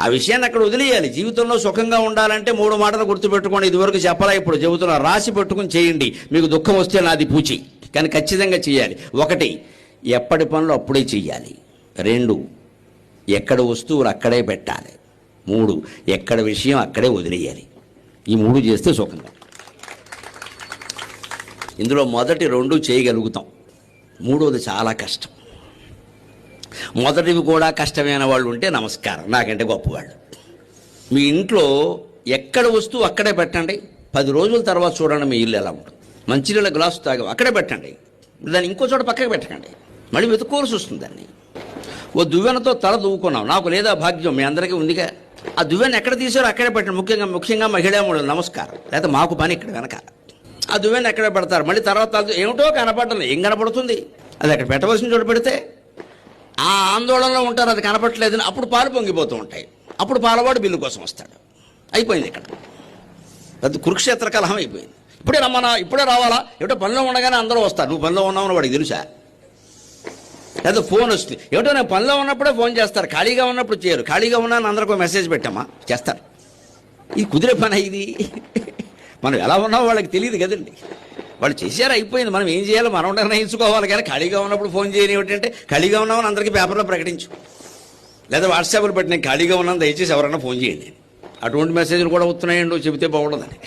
ఆ విషయాన్ని అక్కడ వదిలేయాలి. జీవితంలో సుఖంగా ఉండాలంటే 3 మాటలు గుర్తుపెట్టుకోండి. ఇదివరకు చెప్పలా, ఇప్పుడు చెబుతున్నా. రాసి పెట్టుకుని చేయండి. మీకు దుఃఖం వస్తే నాది పూచి, కానీ ఖచ్చితంగా చేయాలి. 1, ఎప్పటి పనులు అప్పుడే చెయ్యాలి. 2, ఎక్కడ వస్తువులు అక్కడే పెట్టాలి. 3, ఎక్కడ విషయం అక్కడే వదిలేయాలి. ఈ 3 చేస్తే సుఖంగా. ఇందులో మొదటి 2 చేయగలుగుతాం, 3వది చాలా కష్టం. మొదటివి కూడా కష్టమైన వాళ్ళు ఉంటే నమస్కారం, నాకంటే గొప్పవాళ్ళు. మీ ఇంట్లో ఎక్కడ వస్తువు అక్కడే పెట్టండి. 10 రోజుల తర్వాత చూడండి మీ ఇల్లు ఎలా ఉంటుంది. మంచినీళ్ళ గ్లాసు తాగవు, అక్కడే పెట్టండి. దాన్ని ఇంకో చోట పక్కకి పెట్టకండి, మళ్ళీ వెతుక్కోవాల్సి వస్తుంది. దాన్ని ఓ దువ్వెనతో తల దువ్వుకున్నాం, నాకు లేదా భాగ్యం, మీ అందరికీ ఉందిగా. ఆ దువ్వెన ఎక్కడ తీసారో అక్కడే పెట్టండి. ముఖ్యంగా మహిళాముడు నమస్కారం. లేకపోతే మాకు పని ఇక్కడ వెనకాల. ఆ దువ్వెన ఎక్కడ పెడతారు, మళ్ళీ తర్వాత ఏమిటో కనపడలేదు. ఏం కనపడుతుంది? అది అక్కడ పెట్టవలసిన చోట పెడితే ఆ ఆందోళనలో ఉంటారు, అది కనపడలేదని. అప్పుడు పాలు పొంగిపోతూ ఉంటాయి. అప్పుడు పాలవాడు బిల్లు కోసం వస్తాడు. అయిపోయింది ఇక్కడ. పెద్ద కురుక్షేత్ర కలహం అయిపోయింది. ఇప్పుడే రమ్మన్నా, ఇప్పుడే రావాలా, ఏమిటో పనిలో ఉండగానే అందరూ వస్తారు. నువ్వు పనిలో ఉన్నావని వాడికి తెలుసా? లేదా ఫోన్ వస్తుంది, ఏమిటో నేను పనిలో ఉన్నప్పుడే ఫోన్ చేస్తారు, ఖాళీగా ఉన్నప్పుడు చేయరు. ఖాళీగా ఉన్నాను అందరికీ మెసేజ్ పెట్టామా, చేస్తారు. ఇది కుదిరే పని. ఇది మనం ఎలా ఉన్నామో వాళ్ళకి తెలియదు కదండి. వాళ్ళు చేశారు, అయిపోయింది. మనం ఏం చేయాలో మనం నిర్ణయించుకోవాలి. కానీ ఖాళీగా ఉన్నప్పుడు ఫోన్ చేయని ఏమిటంటే, ఖాళీగా ఉన్నామని అందరికీ పేపర్లో ప్రకటించు, లేదా వాట్సాప్లో పెట్టి నేను ఖాళీగా ఉన్నాను, దయచేసి ఎవరైనా ఫోన్ చేయండి. అటువంటి మెసేజ్లు కూడా వస్తున్నాయండి, చెబితే బాగుండదని.